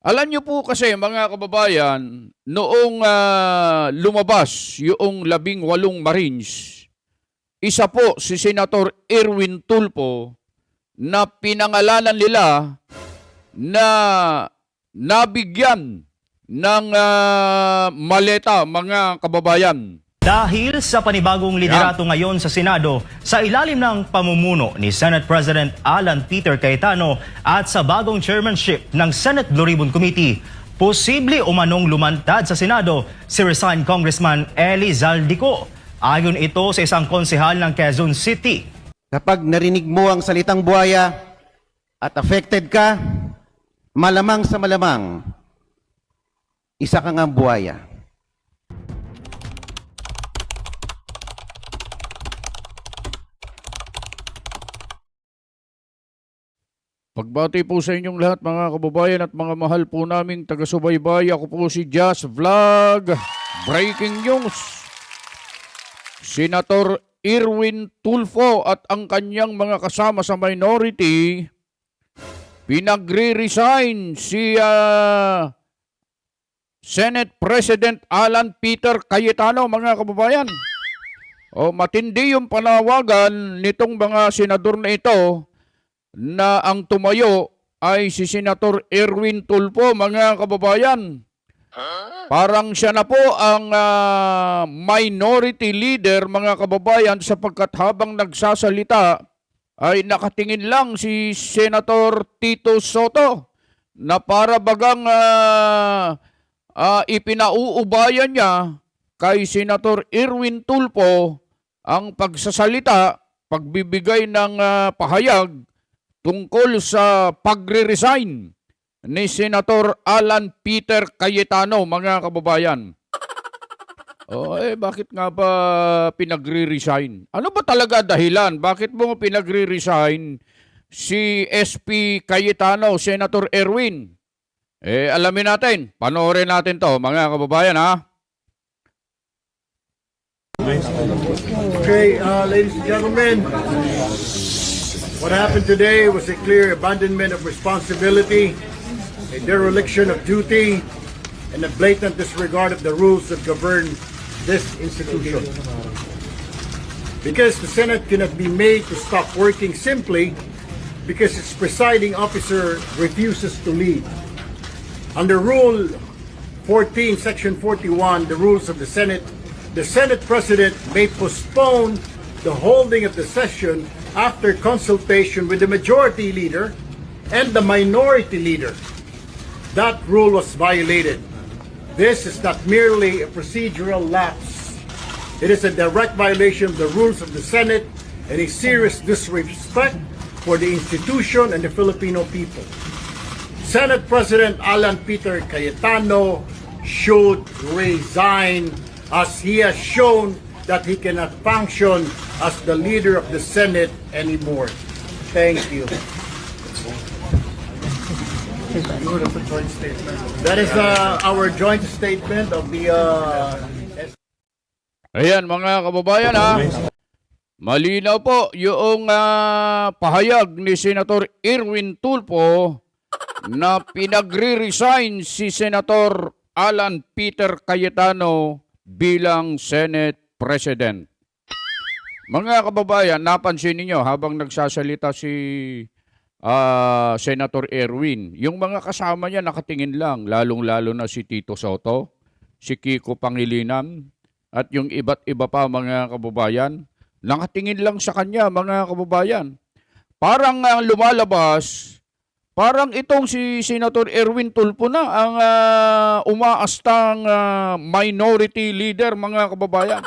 Alam niyo po kasi mga kababayan, noong lumabas yung 18 Marines, isa po si Senator Erwin Tulfo na pinangalanan nila na nabigyan ng maleta mga kababayan. Dahil sa panibagong liderato ngayon sa Senado sa ilalim ng pamumuno ni Senate President Alan Peter Cayetano at sa bagong chairmanship ng Senate Blue Ribbon Committee, posible umanong lumantad sa Senado si resigned Congressman Eli Zaldico. Ayon ito sa isang konsehal ng Quezon City. Kapag narinig mo ang salitang buhaya at affected ka, malamang sa malamang, isa kang ang buhaya. Pagbati po sa inyong lahat mga kababayan at mga mahal po naming taga-subaybay. Ako po si Jazz Vlog. Breaking news. Senator Erwin Tulfo at ang kanyang mga kasama sa minority pinagre-resign si Senate President Alan Peter Cayetano mga kababayan. Matindi yung panawagan nitong mga senador na ito na ang tumayo ay si Senator Erwin Tulfo, mga kababayan. Parang siya na po ang minority leader, mga kababayan, sapagkat habang nagsasalita ay nakatingin lang si Senator Tito Soto na para bagang ipinauubayan niya kay Senator Erwin Tulfo ang pagsasalita, pagbibigay ng pahayag tungkol sa pagre-resign ni Senator Alan Peter Cayetano, mga kababayan. Bakit nga ba pinagre-resign? Ano ba talaga dahilan? Bakit mo pinagre-resign si SP Cayetano, Senator Erwin? Alamin natin. Panoorin natin to, mga kababayan, ha? Okay, ladies and gentlemen, what happened today was a clear abandonment of responsibility, a dereliction of duty, and a blatant disregard of the rules that govern this institution. Because the Senate cannot be made to stop working simply because its presiding officer refuses to lead. Under Rule 14, Section 41, the rules of the Senate President may postpone the holding of the session after consultation with the majority leader and the minority leader. That rule was violated. This is not merely a procedural lapse. It is a direct violation of the rules of the Senate and a serious disrespect for the institution and the Filipino people. Senate President Alan Peter Cayetano should resign as he has shown that he cannot function as the leader of the Senate anymore. Thank you. That is our joint statement of the... Ayan mga kababayan, ha? Malinaw po yung pahayag ni Senator Erwin Tulfo na pinagre-resign si Senator Alan Peter Cayetano bilang Senate President. Mga kababayan, napansin niyo habang nagsasalita si Senator Erwin, yung mga kasama niya nakatingin lang, lalong-lalo na si Tito Soto, si Kiko Pangilinan, at yung iba't iba pa mga kababayan, nakatingin lang sa kanya mga kababayan. Parang lumalabas, parang itong si Senator Erwin Tulfo na ang umaastang minority leader mga kababayan.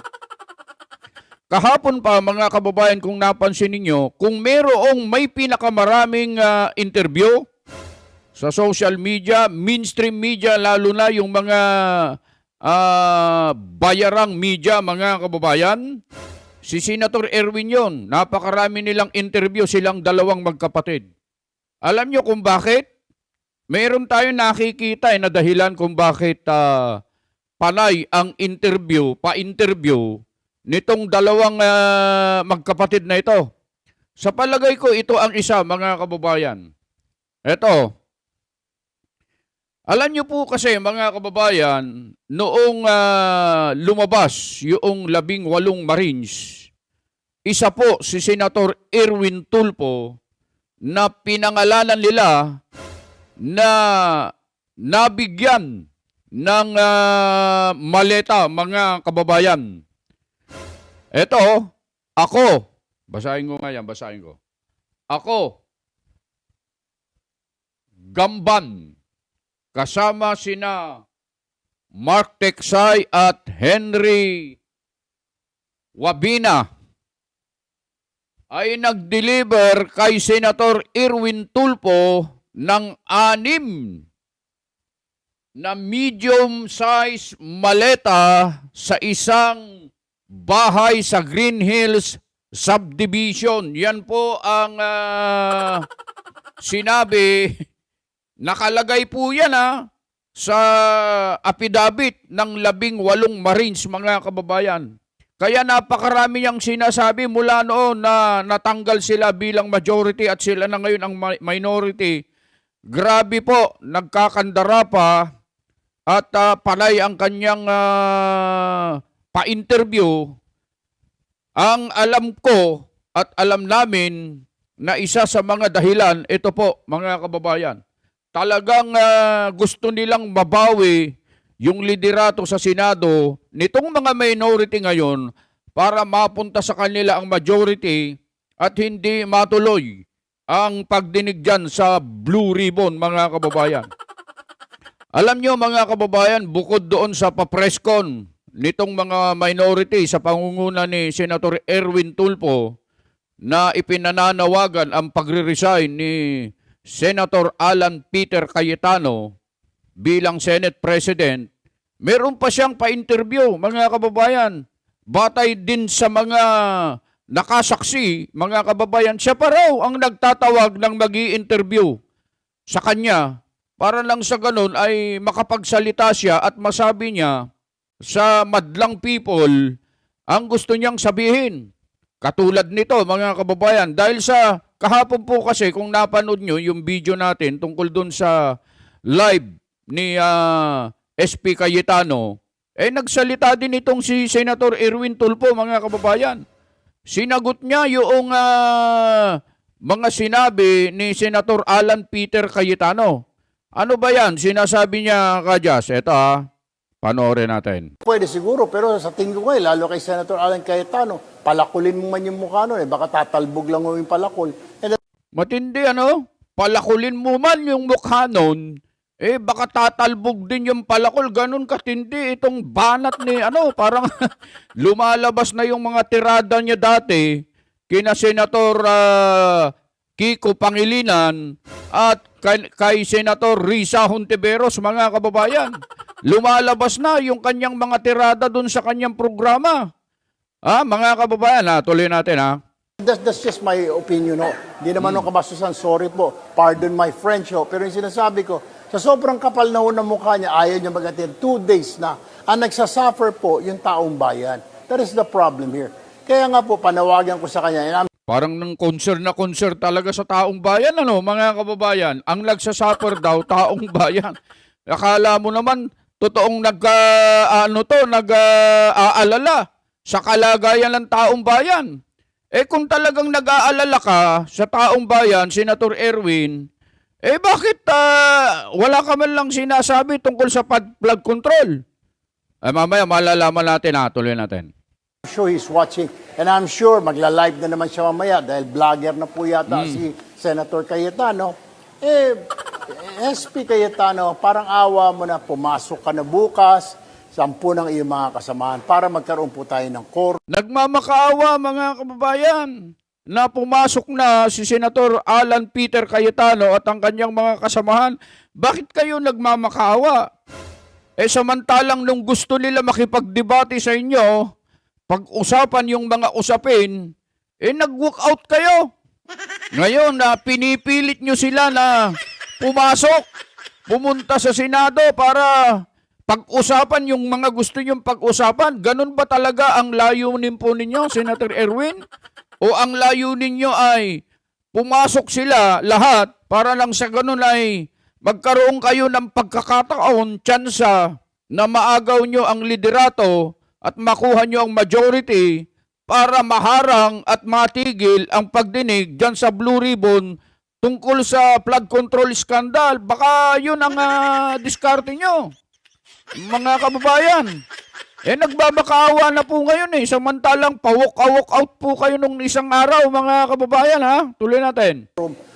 Kahapon pa mga kababayan, kung napansin ninyo, kung merong may pinakamaraming interview sa social media, mainstream media, lalo na yung mga bayarang media mga kababayan, si Senator Erwin yon. Napakarami nilang interview, silang dalawang magkapatid. Alam nyo kung bakit? Meron tayong nakikita na dahilan kung bakit panay ang interview, pa-interview nitong dalawang magkapatid na ito. Sa palagay ko, ito ang isa, mga kababayan. Ito, Alam niyo po kasi mga kababayan, noong lumabas yung 18 Marines, isa po si Senator Erwin Tulfo na pinangalanan nila na nabigyan ng maleta mga kababayan. Ito, ako, basahin ko nga yan, basahin ko. Ako, Gamban, kasama sina Mark Teksay at Henry Wabina ay nag-deliver kay Senator Erwin Tulfo ng 6 na medium-size maleta sa isang bahay sa Green Hills Subdivision. Yan po ang sinabi. Nakalagay po yan sa affidavit ng 18 Marines, mga kababayan. Kaya napakarami niyang sinasabi mula noon na natanggal sila bilang majority at sila na ngayon ang minority. Grabe po, nagkakandara pa at palay ang kanyang pa-interview. Ang alam ko at alam namin na isa sa mga dahilan, ito po mga kababayan, talagang gusto nilang mabawi yung liderato sa Senado nitong mga minority ngayon para mapunta sa kanila ang majority at hindi matuloy ang pagdinig dyan sa Blue Ribbon, mga kababayan. Alam nyo mga kababayan, bukod doon sa papreskon nitong mga minority sa pangunguna ni Senator Erwin Tulfo na ipinananawagan ang pagre-resign ni Senator Alan Peter Cayetano bilang Senate President, meron pa siyang pa-interview, mga kababayan. Batay din sa mga nakasaksi, mga kababayan, siya pa raw ang nagtatawag ng mag-i-interview sa kanya para lang sa ganun ay makapagsalita siya at masabi niya sa madlang people ang gusto niyang sabihin. Katulad nito, mga kababayan, dahil sa kahapon po kasi kung napanood nyo yung video natin tungkol dun sa live ni SP Cayetano, nagsalita din itong si Senator Erwin Tulfo, mga kababayan. Sinagot niya yung mga sinabi ni Senator Alan Peter Cayetano. Ano ba yan? Sinasabi niya, Kajas, eto panoorin natin. Pwede siguro, pero sa tingin ko ngayon, lalo kay Senator Alan Cayetano, palakulin mo man yung mukha nun, baka tatalbog lang mo yung palakol. Matindi palakulin mo man yung mukha nun, baka tatalbog din yung palakol. Ganun katindi itong banat ni parang lumalabas na yung mga tirada niya dati kina Senator Kiko Pangilinan at kay Senator Risa Hontiveros, mga kababayan. Lumalabas na yung kanyang mga tirada dun sa kanyang programa. Mga kababayan, tuloy natin That's just my opinion, no. Hindi naman nung kabastusan, sorry po, pardon my French, pero yung sinasabi ko, sa sobrang kapal na ng mukha niya, ayaw niya mag-attend. 2 days na, ang nagsasuffer po yung taong bayan. That is the problem here. Kaya nga po, panawagan ko sa kanya, parang ng concern na concern talaga sa taong bayan, mga kababayan. Ang nagsasuffer daw, taong bayan. Akala mo naman, totoong nag-aalala sa kalagayan ng taong bayan. Kung talagang nag-aalala ka sa taong bayan, Senator Erwin, bakit wala ka man lang sinasabi tungkol sa flood control? Mamaya malalaman natin, tuloy natin. I'm sure he's watching, and I'm sure magla-live na naman siya mamaya dahil vlogger na po yata si Senator Cayetano. SP Cayetano, parang awa mo na, pumasok ka na bukas, 10 ng iyong mga kasamahan para magkaroon po tayo ng core. Nagmamakaawa, mga kababayan, na pumasok na si Senator Alan Peter Cayetano at ang kanyang mga kasamahan. Bakit kayo nagmamakaawa? Samantalang nung gusto nila makipagdebate sa inyo, pag-usapan yung mga usapin, nag-walk out kayo. Ngayon, pinipilit nyo sila na pumasok, pumunta sa Senado para pag-usapan yung mga gusto nyong pag-usapan. Ganun ba talaga ang layunin po ninyo, Senator Erwin? O ang layunin nyo ay pumasok sila lahat para lang sa ganun ay magkaroon kayo ng pagkakataon, tsansa na maagaw nyo ang liderato at makuha nyo ang majority para maharang at matigil ang pagdinig dyan sa Blue Ribbon tungkol sa flood control scandal. Baka yun ang diskarte nyo, mga kababayan. Nagbabakaawa na po ngayon samantalang pa-walk out po kayo nung isang araw, mga kababayan, ha? Tuloy natin.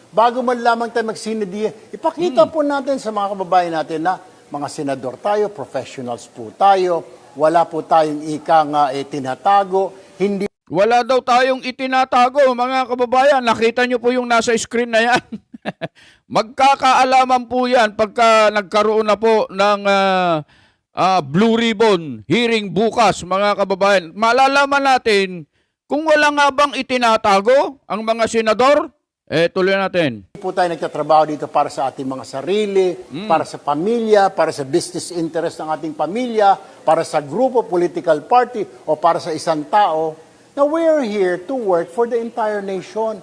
Bago man lamang tayo magsinadihan, ipakita po natin sa mga kababayan natin na mga senador tayo, professionals po tayo, wala po tayong tinatago, hindi Wala daw tayong itinatago, mga kababayan. Nakita nyo po yung nasa screen na yan. Magkakaalaman po yan pagka nagkaroon na po ng Blue Ribbon hearing bukas, mga kababayan. Malalaman natin kung wala nga bang itinatago ang mga senador. Tuloy natin. po tayo nagtatrabaho dito para sa ating mga sarili, para sa pamilya, para sa business interest ng ating pamilya, para sa grupo, political party, o para sa isang tao. Now, we're here to work for the entire nation.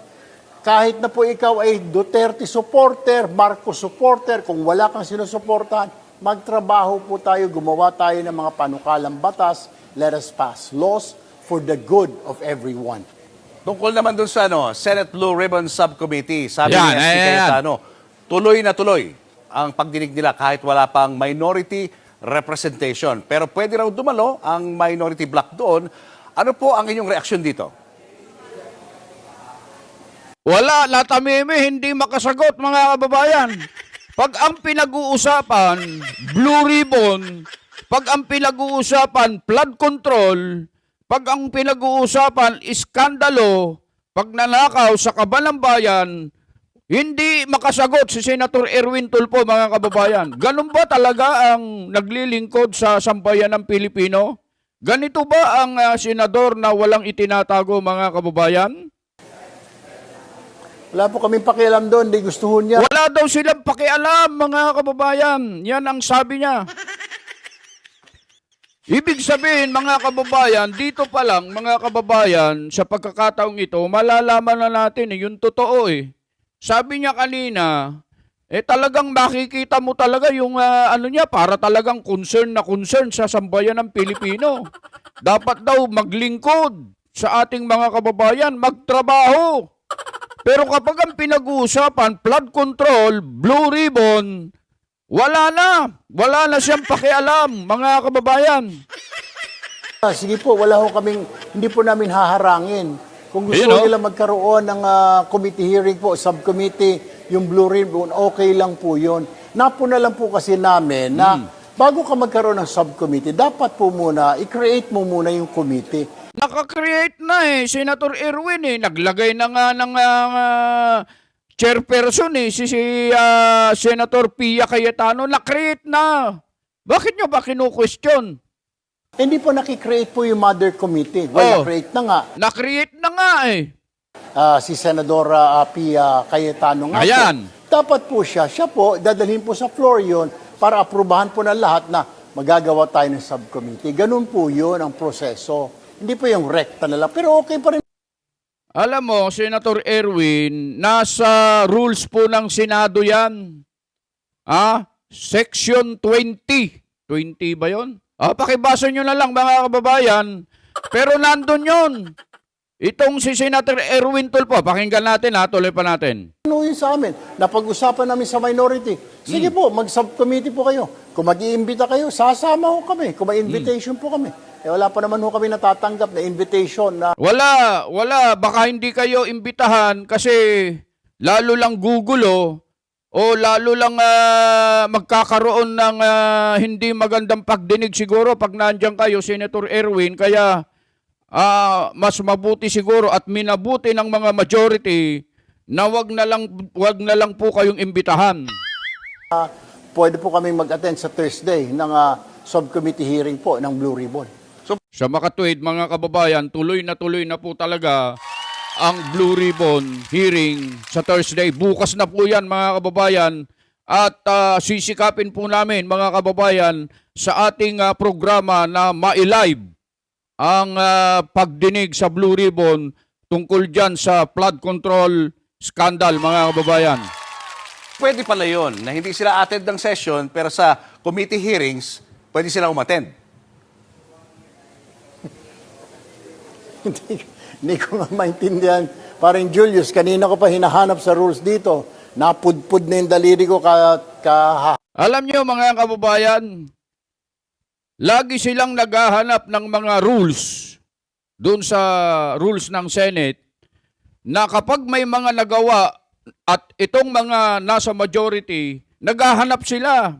Kahit na po ikaw ay Duterte supporter, Marcos supporter, kung wala kang sinusuportahan, magtrabaho po tayo, gumawa tayo ng mga panukalang batas, let us pass laws for the good of everyone. Tungkol naman dun sa Senate Blue Ribbon Subcommittee, sabi Yan, ni SP Cayetano, tuloy na tuloy ang pagdinig nila kahit wala pang minority representation. Pero pwede raw dumalo ang minority bloc doon. Ano po ang inyong reaksyon dito? Wala, latameme, hindi makasagot, mga kababayan. Pag ang pinag-uusapan, Blue Ribbon, pag ang pinag-uusapan, flood control, pag ang pinag-uusapan, iskandalo, pagnanakaw sa kaban ng bayan, hindi makasagot si Senator Erwin Tulfo, mga kababayan. Ganun ba talaga ang naglilingkod sa sambayan ng Pilipino? Ganito ba ang senador na walang itinatago, mga kababayan? Wala po kaming pakialam doon, di gustuhon niya. Wala daw silang pakialam, mga kababayan. Yan ang sabi niya. Ibig sabihin, mga kababayan, dito pa lang, mga kababayan, sa pagkakataong ito, malalaman na natin yung totoo Sabi niya kanina, talagang makikita mo talaga yung niya, para talagang concern sa sambayan ng Pilipino. Dapat daw maglingkod sa ating mga kababayan, magtrabaho. Pero kapag ang pinag-uusapan, flood control, Blue Ribbon, wala na siyang pakialam, mga kababayan. Sige po, hindi po namin haharangin. Kung gusto nila magkaroon ng committee hearing po, subcommittee, yung Blue Ribbon, okay lang po yun. Napuna lang po kasi namin na bago ka magkaroon ng subcommittee, dapat po muna, i-create mo muna yung committee. Naka-create na Senator Erwin naglagay na nga ng chairperson si Senator Pia Cayetano, na-create na. Bakit nyo ba kinu-question? Hindi po nakikreate po yung mother committee. Well, na-create na nga. Na-create na nga Si Senador Pia Cayetano nga Ayan. po. Dapat po siya po, dadalhin po sa floor yun para aprubahan po ng lahat na magagawa tayo ng subcommittee. Ganun po yun ang proseso. Hindi po yung rekta na lang. Pero okay pa rin. Alam mo, Senator Erwin, nasa rules po ng Senado yan. Section 20. 20 ba yun? Pakibasa nyo na lang, mga kababayan. Pero nandun yun. Itong si Senator Erwin Tulfo, pakinggan natin tuloy pa natin. Ano yun sa amin? Napag-usapan namin sa minority. Sige po, mag-subcommittee po kayo. Kung mag-iimbita kayo, sasama ho kami. Kung may invitation po kami. Wala pa naman ho kami natatanggap na invitation na... Wala. Baka hindi kayo imbitahan kasi lalo lang gugulo o lalo lang magkakaroon ng hindi magandang pagdinig siguro pag nandiyan kayo, Senator Erwin. Kaya mas mabuti siguro at minabuti ng mga majority na wag na lang po kayong imbitahan. Pwede po kami mag-attend sa Thursday ng subcommittee hearing po ng Blue Ribbon. Sa makatuwid, mga kababayan, tuloy na po talaga ang Blue Ribbon hearing sa Thursday. Bukas na po yan, mga kababayan. At sisikapin po namin, mga kababayan, sa ating programa na ma-live ang pagdinig sa Blue Ribbon tungkol dyan sa flood control scandal, mga kababayan. pwede pala yun, na hindi sila attend ng session, pero sa committee hearings, pwede sila umattend. Hindi ko nga maintindihan. Parang Julius, kanina ko pa hinahanap sa rules dito. Napudpud na yung daliri ko Alam niyo mga kababayan, lagi silang naghahanap ng mga rules doon sa rules ng Senate na kapag may mga nagawa at itong mga nasa majority, naghahanap sila.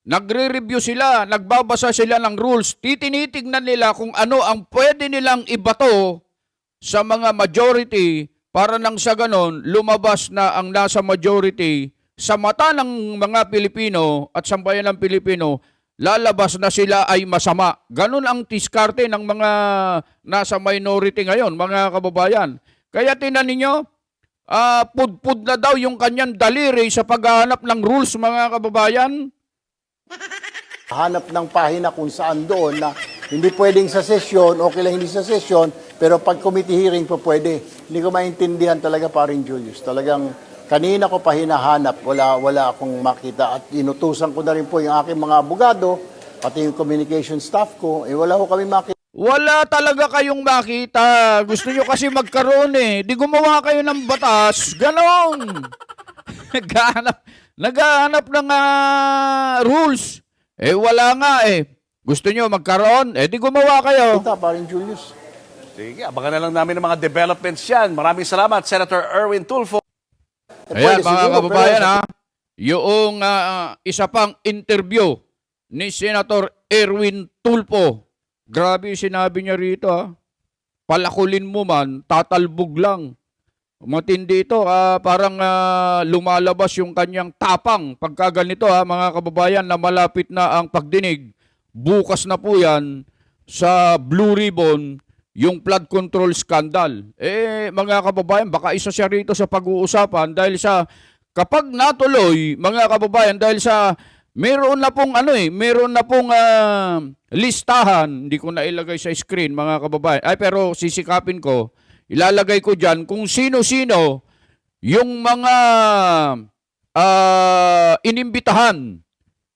Nagre-review sila, nagbabasa sila ng rules, titinitignan nila kung ano ang pwede nilang ibato sa mga majority para nang sa ganon lumabas na ang nasa majority sa mata ng mga Pilipino at sambayan ng Pilipino, lalabas na sila ay masama. Ganon ang diskarte ng mga nasa minority ngayon, mga kababayan. Kaya tinan ninyo, pudpud na daw yung kanyang daliri sa paghahanap ng rules, mga kababayan. hanap ng pahina kung saan doon na hindi pwedeng sa sesyon, okay lang hindi sa sesyon, pero pag committee hearing po pwede. Hindi ko maintindihan talaga, paring Julius. Talagang kanina ko pa hinahanap, wala akong makita. At inutusan ko na rin po yung aking mga abogado, pati yung communication staff ko, wala ko kami makita. Wala talaga kayong makita. Gusto nyo kasi magkaroon eh. Di gumawa kayo ng batas. Ganon. Naghahanap ng rules. Wala nga eh. Gusto nyo magkaroon? Di gumawa kayo. Paring Julius. Sige, abangan na lang namin ng mga developments yan. Maraming salamat, Senator Erwin Tulfo. Ayan, Pwede mga siguro, kababayan pero- ha. Yung isa pang interview ni Senator Erwin Tulfo. Grabe yung sinabi niya rito ha. Palakulin mo man, tatalbog lang. Matindi ito, parang lumalabas yung kanyang tapang pagka ganito mga kababayan, na malapit na ang pagdinig. Bukas na po yan sa Blue Ribbon, yung flood control scandal. Mga kababayan, baka isa siya rito sa pag-uusapan dahil sa kapag natuloy, mga kababayan, dahil sa meron na pong listahan, hindi ko na ilagay sa screen mga kababayan. Pero sisikapin ko, ilalagay ko diyan kung sino-sino yung mga inimbitahan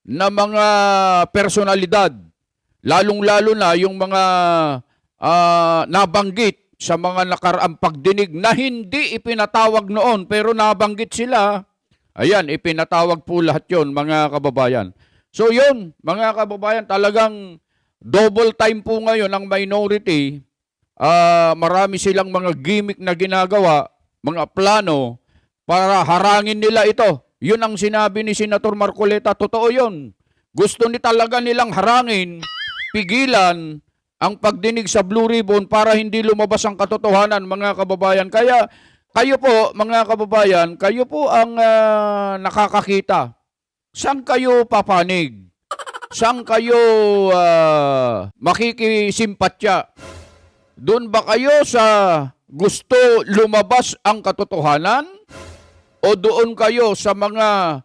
na mga personalidad, lalong-lalo na yung mga nabanggit sa mga nakaraang pagdinig na hindi ipinatawag noon pero nabanggit sila. Ayan, ipinatawag po lahat yon mga kababayan. So yun, mga kababayan, talagang double time po ngayon ang minority. Marami silang mga gimmick na ginagawa, mga plano para harangin nila ito. Yun ang sinabi ni Senator Marcoleta, totoo yun. Gusto ni talaga nilang harangin, pigilan ang pagdinig sa Blue Ribbon para hindi lumabas ang katotohanan, mga kababayan. Kaya kayo po, mga kababayan, kayo po ang nakakakita. Saan kayo papanig? Saan kayo makikisimpatya? Doon ba kayo sa gusto lumabas ang katotohanan? O doon kayo sa mga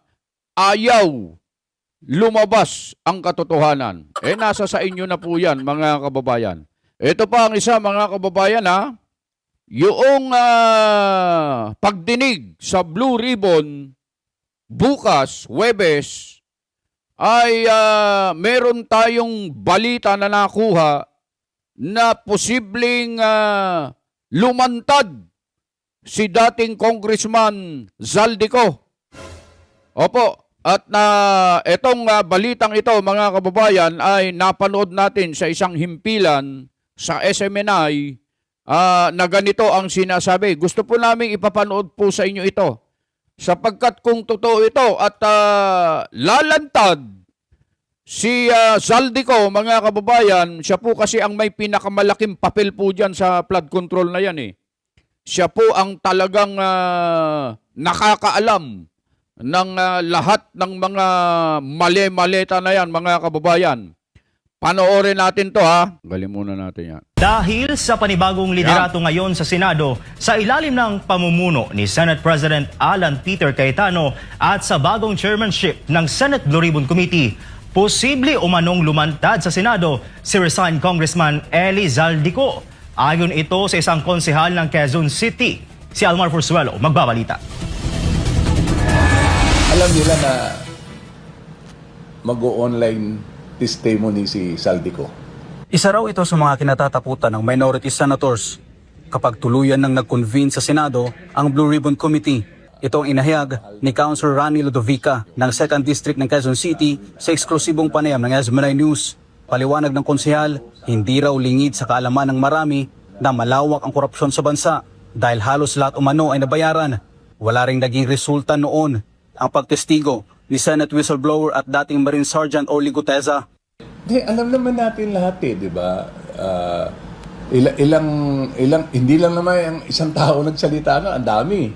ayaw lumabas ang katotohanan? Nasa sa inyo na po yan, mga kababayan. Ito pa ang isa, mga kababayan, yung pagdinig sa Blue Ribbon bukas, Huwebes, ay meron tayong balita na nakuha na posibleng lumantad si dating Congressman Zaldico. Opo, at itong balitang ito, mga kababayan, ay napanood natin sa isang himpilan sa SMNI na ganito ang sinasabi. Gusto po namin ipapanood po sa inyo ito. Sapagkat kung totoo ito at lalantad si Zaldico, mga kababayan, siya po kasi ang may pinakamalaking papel po dyan sa flood control na yan eh. Siya po ang talagang nakakaalam ng lahat ng mga mali-maleta na yan, mga kababayan. Panoorin natin to Galing muna natin yan. Dahil sa panibagong liderato ngayon sa Senado, sa ilalim ng pamumuno ni Senate President Alan Peter Cayetano at sa bagong chairmanship ng Senate Blue Ribbon Committee, posible umanong lumantad sa Senado si resigned Congressman Eli Zaldico. Ayon ito sa isang konsehal ng Quezon City. Si Almar Fursuelo magbabalita. alam nila na mag-o-online testimony si Saldico. Isa raw ito sa mga kinatatakutan ng minority senators kapag tuluyan nang nag-convene sa Senado ang Blue Ribbon Committee. Ito ang inahayag ni Councilor Rani Ludovica ng 2nd District ng Quezon City sa eksklusibong panayam ng SB9 News. Paliwanag ng konsehal, hindi raw lingid sa kaalaman ng marami na malawak ang korupsyon sa bansa dahil halos lahat umano ay nabayaran. Wala ring naging resulta noon ang pagtestigo ni Senate whistleblower at dating Marine Sergeant Orly Guteza. Alam naman natin lahat di ba? Hindi lang naman ang isang tao nagsalita, ang dami.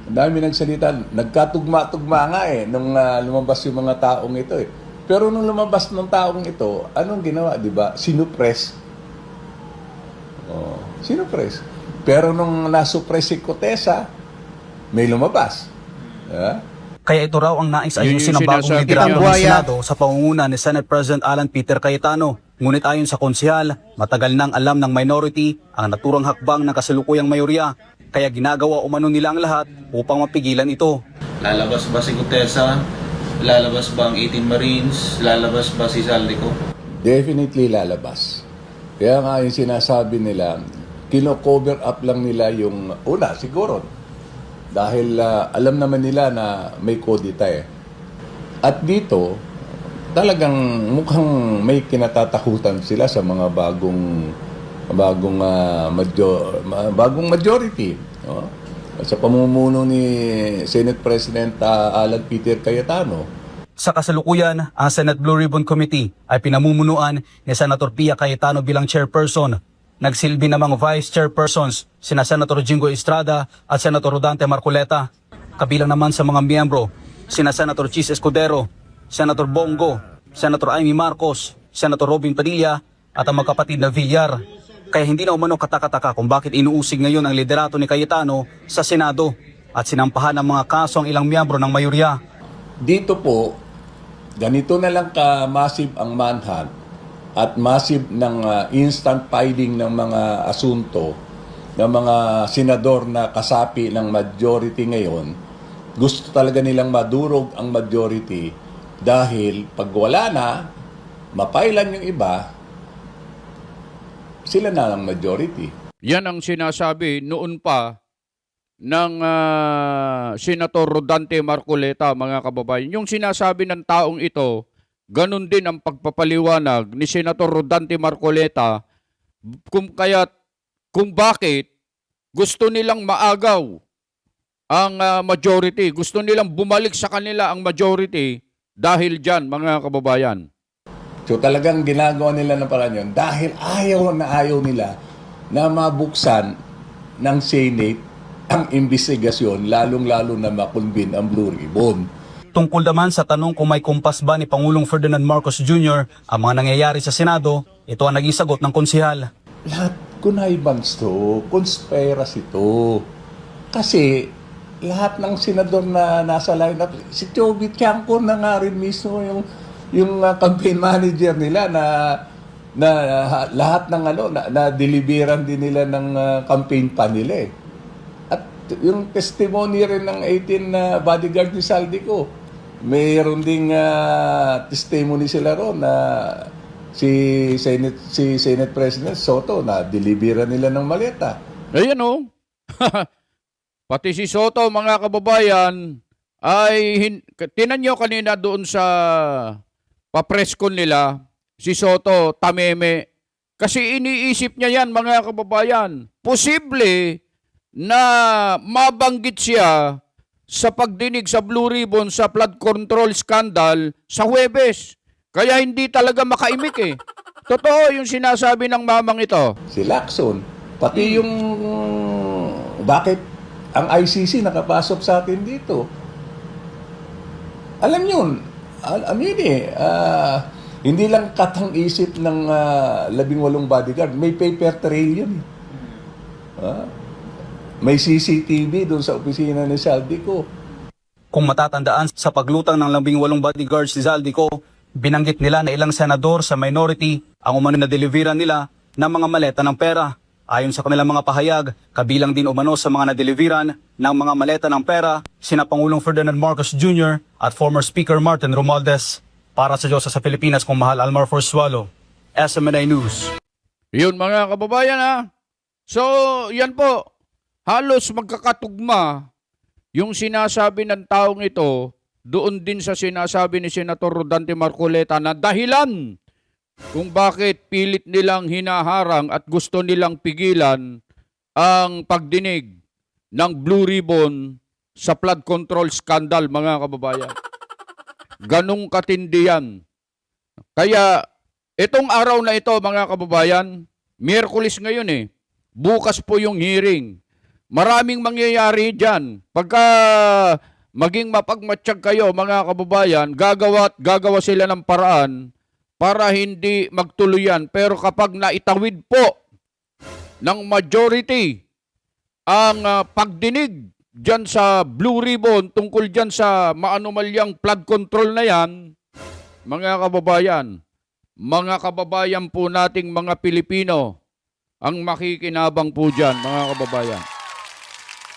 Ang dami nagsalita. Nagkatugma-tugma nga nung lumabas yung mga taong ito Pero nung lumabas ng taong ito, anong ginawa, di ba? Sinupress. Sinupress. Pero nung nasupress si Guteza, may lumabas. Kaya ito raw ang nais ayusin ng Yung bagong sinasabi liderato niya. ng Senado sa pangunguna ni Senate President Alan Peter Cayetano. Ngunit ayon sa konsehal, matagal nang alam ng minority ang naturang hakbang ng kasalukuyang mayorya. Kaya ginagawa umano nila ang lahat upang mapigilan ito. Lalabas ba si Guteza? Lalabas ba ang 18 Marines? Lalabas ba si Saldico? Definitely lalabas. Kaya nga yung sinasabi nila, kino-cover up lang nila yung una, siguro. Dahil alam naman nila na may kodita At dito, talagang mukhang may kinatatakutan sila sa mga bagong majority. Sa pamumuno ni Senate President Alan Peter Cayetano. Sa kasalukuyan, ang Senate Blue Ribbon Committee ay pinamumunuan ni Senator Pia Cayetano bilang chairperson. Nagsilbi namang vice chairpersons sina Senator Jingo Estrada at Senator Rodante Marcoleta. Kabilang naman sa mga miyembro sina Senator Chis Escudero, Senator Bongo, Senator Amy Marcos, Senator Robin Padilla at ang magkapatid na Villar. Kaya hindi na umano katakataka kung bakit inuusig ngayon ang liderato ni Cayetano sa Senado at sinampahan ng mga kaso ang ilang miyembro ng mayorya. Dito po, ganito na lang ka-massive ang manhunt at massive ng instant filing ng mga asunto ng mga senador na kasapi ng majority ngayon. Gusto talaga nilang madurog ang majority dahil pag wala na, mapailan yung iba, sila na ang majority. Yan ang sinasabi noon pa ng Senator Rodante Marcoleta, mga kababayan. Yung sinasabi ng taong ito, ganun din ang pagpapaliwanag ni Senator Rodante Marcoleta kung bakit gusto nilang maagaw ang majority. Gusto nilang bumalik sa kanila ang majority dahil dyan, mga kababayan. So talagang ginagawa nila ng paraan yun dahil ayaw nila na mabuksan ng Senate ang investigasyon, lalong-lalo na makonbin ang Blue Ribbon. Tungkol naman sa tanong kung may kumpas ba ni Pangulong Ferdinand Marcos Jr. ang mga nangyayari sa Senado, ito ang naging sagot ng konsehal. Lahat connivance to, conspiracy to. Kasi lahat ng senador na nasa lineup, si Joby Tiangco na nga rin mismo yung campaign manager nila na lahat ng na deliveran din nila ng campaign pa nila At yung testimony rin ng 18 bodyguard ni Saldico, mayroon ding testimony sila ron na si Senate President Soto na deliveran nila ng maleta. Ayan Pati si Soto, mga kababayan, ay tinan nyo kanina doon sa papreskon nila, si Soto, tameme. Kasi iniisip niya yan, mga kababayan. Posible na mabanggit siya sa pagdinig sa Blue Ribbon sa flood control scandal sa Huwebes. Kaya hindi talaga makaimik Totoo yung sinasabi ng mamang ito. Si Lacson, pati yung bakit ang ICC nakapasok sa atin dito. Alam yun, hindi lang katang isip ng 18 bodyguard, may paper trail yun. May CCTV doon sa opisina ni Saldico. Kung matatandaan sa paglutang ng 18 bodyguards si Saldico, binanggit nila na ilang senador sa minority ang umano na deliveran nila ng mga maleta ng pera. Ayon sa kanilang mga pahayag, kabilang din umano sa mga nadeliveran ng mga maleta ng pera sina Pangulong Ferdinand Marcos Jr. at former Speaker Martin Romualdez. Para sa Diyos sa Pilipinas, kung Mahal Almar Forsualo, SMNI News. Yun mga kababayan ha. So, yan po. Halos magkakatugma yung sinasabi ng taong ito doon din sa sinasabi ni Senator Rodante Marcoleta na dahilan kung bakit pilit nilang hinaharang at gusto nilang pigilan ang pagdinig ng Blue Ribbon sa flood control scandal, mga kababayan. Ganong katindi yan. Kaya itong araw na ito, mga kababayan, Miyerkules ngayon bukas po yung hearing. Maraming mangyayari dyan. Pagka maging mapagmatsyag kayo, mga kababayan, gagawa sila ng paraan para hindi magtuluyan. Pero kapag naitawid po ng majority ang pagdinig dyan sa Blue Ribbon tungkol dyan sa maanumalyang flood control na yan, mga kababayan po nating mga Pilipino ang makikinabang po dyan, mga kababayan.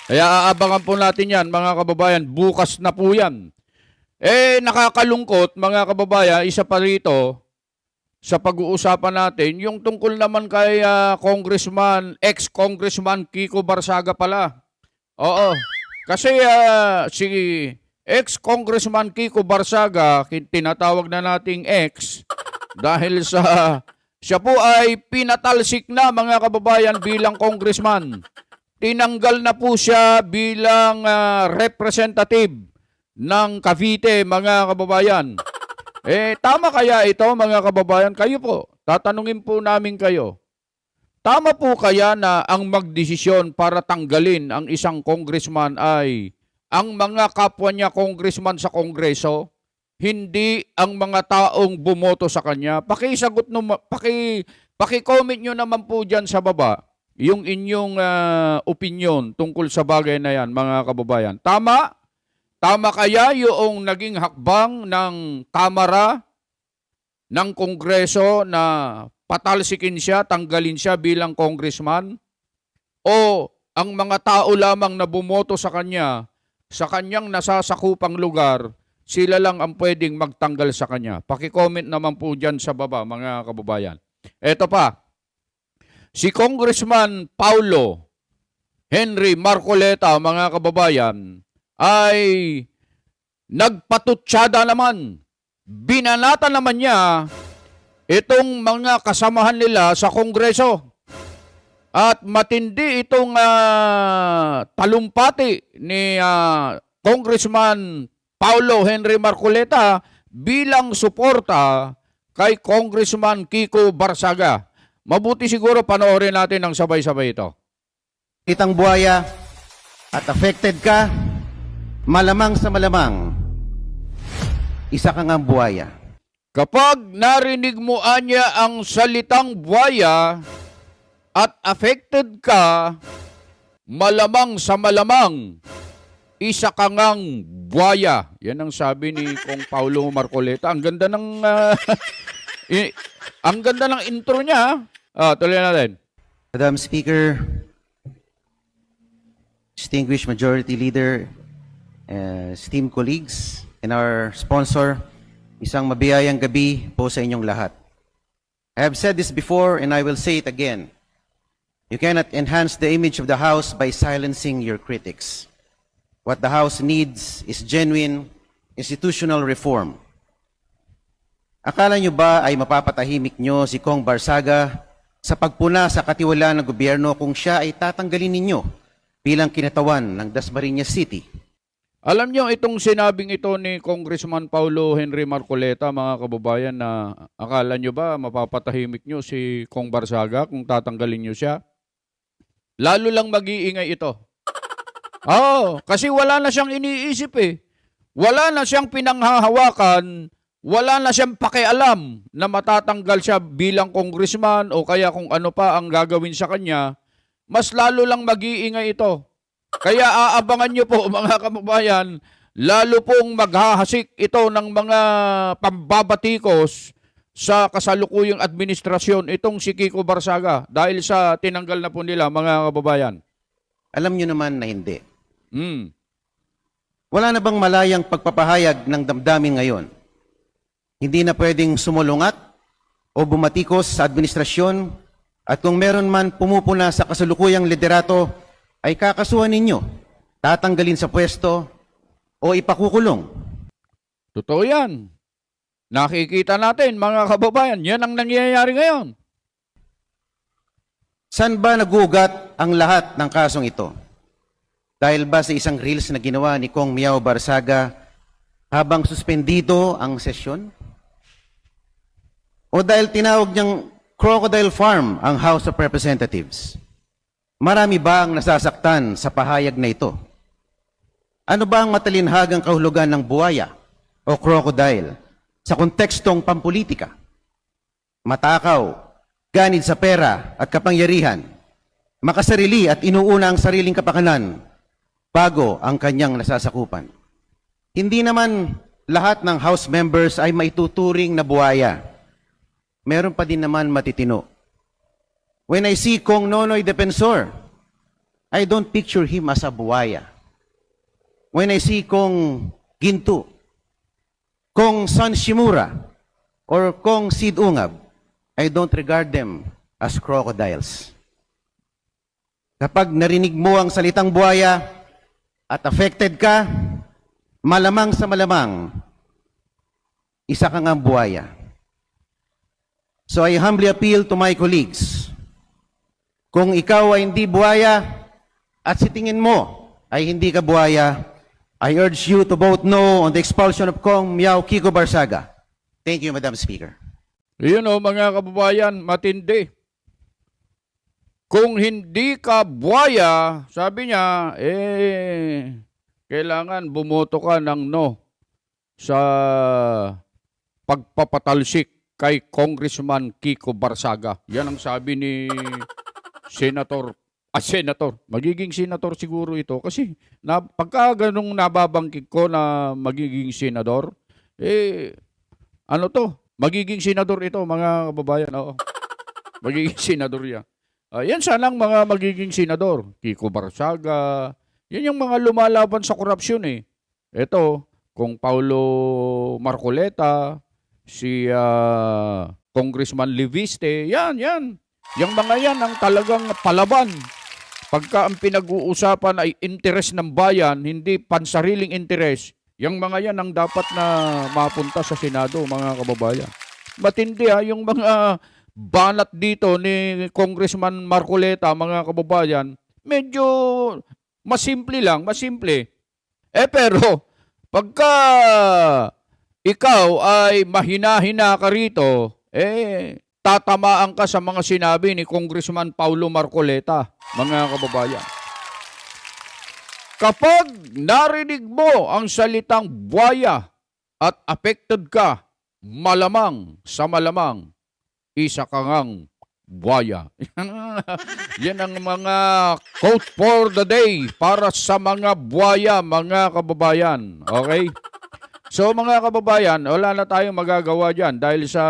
Kaya aabangan po natin yan, mga kababayan. Bukas na po yan. Nakakalungkot, mga kababayan, isa pa rito sa pag-uusapan natin, yung tungkol naman kay ex-congressman Kiko Barsaga pala. Oo. Kasi si ex-congressman Kiko Barsaga, tinatawag na nating ex, dahil siya po ay pinatalsik na, mga kababayan, bilang congressman. Tinanggal na po siya bilang representative ng Cavite, mga kababayan. Tama kaya ito, mga kababayan? Kayo po, tatanungin po namin kayo. Tama po kaya na ang magdesisyon para tanggalin ang isang congressman ay ang mga kapwa niya congressman sa Kongreso, hindi ang mga taong bumoto sa kanya? Pakisagot paki-comment nyo naman po dyan sa baba yung inyong opinion tungkol sa bagay na yan, mga kababayan. Tama? Tama kaya yung naging hakbang ng Kamara ng Kongreso na patalsikin siya, tanggalin siya bilang congressman? O ang mga tao lamang na bumoto sa kanya, sa kanyang nasasakupang lugar, sila lang ang pwedeng magtanggal sa kanya? Paki-comment naman po dyan sa baba, mga kababayan. Eto pa. Si Congressman Paulo Henry Marcoleta, mga kababayan, ay nagpatutsyada naman. Binanata naman niya itong mga kasamahan nila sa Kongreso. At matindi itong talumpati ni Congressman Paulo Henry Marcoleta bilang suporta kay Congressman Kiko Barsaga. Mabuti siguro panoorin natin ng sabay-sabay ito. Itang buhaya at affected ka, malamang sa malamang, isa ka ngang buhaya. Kapag narinig mo anya ang salitang buhaya at affected ka, malamang sa malamang, isa ka ngang buhaya. Yan ang sabi ni Kong Paulo Marcoleta. Ang ganda ng ang ganda ng intro niya. Tuloy natin. Madam Speaker, distinguished Majority Leader, esteemed colleagues, and our sponsor, isang mabiyayang gabi po sa inyong lahat. I have said this before and I will say it again. You cannot enhance the image of the House by silencing your critics. What the House needs is genuine institutional reform. Akala nyo ba ay mapapatahimik nyo si Kong Barsaga sa pagpuna sa katiwalaan ng gobyerno kung siya ay tatanggalin ninyo bilang kinatawan ng Dasmariñas City? Alam nyo, itong sinabing ito ni Congressman Paulo Henry Marcoleta, mga kababayan, na akala nyo ba mapapatahimik nyo si Kong Barsaga kung tatanggalin nyo siya? Lalo lang mag-iingay ito. Kasi wala na siyang iniisip Wala na siyang pinanghahawakan, wala na siyang pakialam na matatanggal siya bilang congressman o kaya kung ano pa ang gagawin sa kanya, mas lalo lang mag-iingay ito. Kaya aabangan nyo po, mga kababayan, lalo pong maghahasik ito ng mga pambabatikos sa kasalukuyang administrasyon itong si Kiko Barsaga dahil sa tinanggal na po nila, mga kababayan? Alam nyo naman na hindi. Hmm. Wala na bang malayang pagpapahayag ng damdamin ngayon? Hindi na pwedeng sumulungat o bumatikos sa administrasyon, at kung meron man pumupuna sa kasalukuyang liderato, ay kakasuhan ninyo, tatanggalin sa pwesto o ipakukulong. Totoo yan. Nakikita natin, mga kababayan, yan ang nangyayari ngayon. Saan ba nagugat ang lahat ng kasong ito? Dahil ba sa isang reels na ginawa ni Kong Miao Barsaga habang suspendido ang sesyon? O dahil tinawag niyang crocodile farm ang House of Representatives? Marami ba ang nasasaktan sa pahayag na ito? Ano ba ang matalinhagang kahulugan ng buwaya o crocodile sa kontekstong pampolitika? Matakaw, ganid sa pera at kapangyarihan, makasarili at inuuna ang sariling kapakanan bago ang kanyang nasasakupan. Hindi naman lahat ng House members ay maituturing na buwaya. Meron pa din naman matitino. When I see Kong Nonoy Defensor, I don't picture him as a buwaya. When I see Kong Ginto, Kong San Shimura, or Kong Sid Ungab, I don't regard them as crocodiles. Kapag narinig mo ang salitang buhaya at affected ka, malamang sa malamang, isa kang ang buhaya. So I humbly appeal to my colleagues, kung ikaw ay hindi buhaya at si tingin mo ay hindi ka buhaya, I urge you to vote no on the expulsion of Kong Miao Kiko Barsaga. Thank you, Madam Speaker. Yun o, mga kababayan, matindi. Kung hindi ka buwaya, sabi niya, kailangan bumoto ka ng no sa pagpapatalsik kay Congressman Kiko Barsaga. Yan ang sabi ni Senator. Magiging senator siguro ito. Kasi pagka ganung nababangkit ko na magiging senador, ano to? Magiging senador ito, mga kababayan. Oo. Magiging senador yan. Yan sanang mga magiging senador. Kiko Barsaga. Yan yung mga lumalaban sa korupsyon eh. Ito, kung Paulo Marcoleta, si Congressman Leviste, yan. Yung mga yan ang talagang palaban. Pagka ang pinag-uusapan ay interes ng bayan, hindi pansariling interes, yung mga yan ang dapat na mapunta sa Senado, mga kababayan. Matindi yung mga banat dito ni Congressman Marcoleta, mga kababayan, medyo masimple lang. Pero, pagka ikaw ay mahina-hina ka rito, tatamaan ka sa mga sinabi ni Congressman Paulo Marcoleta, mga kababayan. Kapag narinig mo ang salitang buwaya at affected ka, malamang sa malamang, isa kang ang buwaya. Yan ang mga quote for the day para sa mga buwaya, mga kababayan. Okay? So mga kababayan, wala na tayong magagawa dyan dahil sa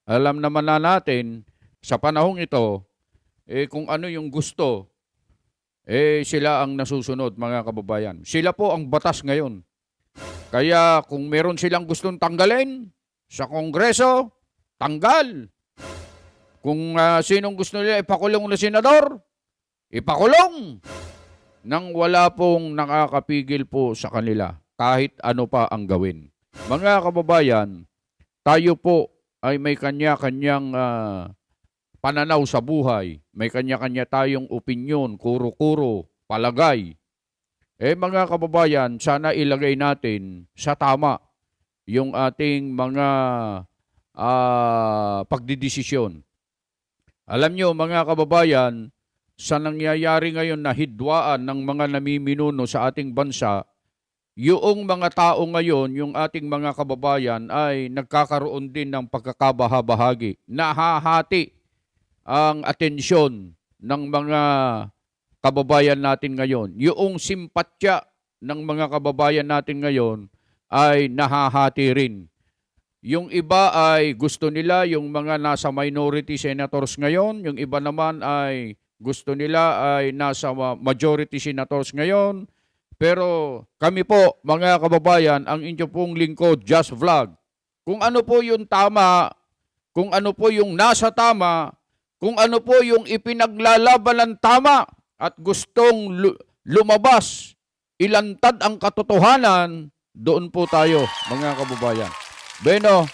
alam naman na natin sa panahong ito, kung ano yung gusto, sila ang nasusunod, mga kababayan. Sila po ang batas ngayon. Kaya kung meron silang gustong tanggalin sa Kongreso, tanggal. Kung sinong gusto nila ipakulong na senador, ipakulong. Nang wala pong nakakapigil po sa kanila, kahit ano pa ang gawin. Mga kababayan, tayo po ay may kanya-kanyang pananaw sa buhay. May kanya-kanya tayong opinyon, kuro-kuro, palagay. Mga kababayan, sana ilagay natin sa tama yung ating mga pagdidesisyon. Alam nyo, mga kababayan, sa nangyayari ngayon na hidwaan ng mga namiminuno sa ating bansa, yung mga tao ngayon, yung ating mga kababayan ay nagkakaroon din ng pagkakabahabahagi. Nahahati ang atensyon ng mga kababayan natin ngayon. Yung simpatya ng mga kababayan natin ngayon ay nahahati rin. Yung iba ay gusto nila yung mga nasa minority senators ngayon. Yung iba naman ay gusto nila ay nasa majority senators ngayon. Pero kami po, mga kababayan, ang inyo pong lingkod, Just Vlog. Kung ano po yung tama, kung ano po yung nasa tama, kung ano po yung ipinaglalaban ng tama at gustong lumabas, ilantad ang katotohanan, doon po tayo, mga kababayan. Beno,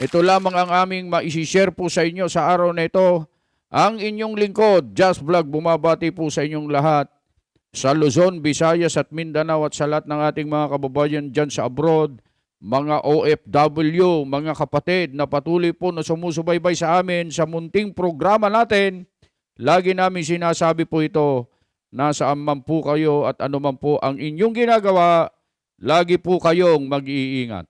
ito lamang ang aming maisishare po sa inyo sa araw na ito. Ang inyong lingkod, Just Vlog, bumabati po sa inyong lahat sa Luzon, Visayas at Mindanao at sa lahat ng ating mga kababayan dyan sa abroad, mga OFW, mga kapatid na patuloy po na sumusubaybay sa amin sa munting programa natin. Lagi namin sinasabi po ito, nasaan man po kayo at ano man po ang inyong ginagawa, lagi po kayong mag-iingat.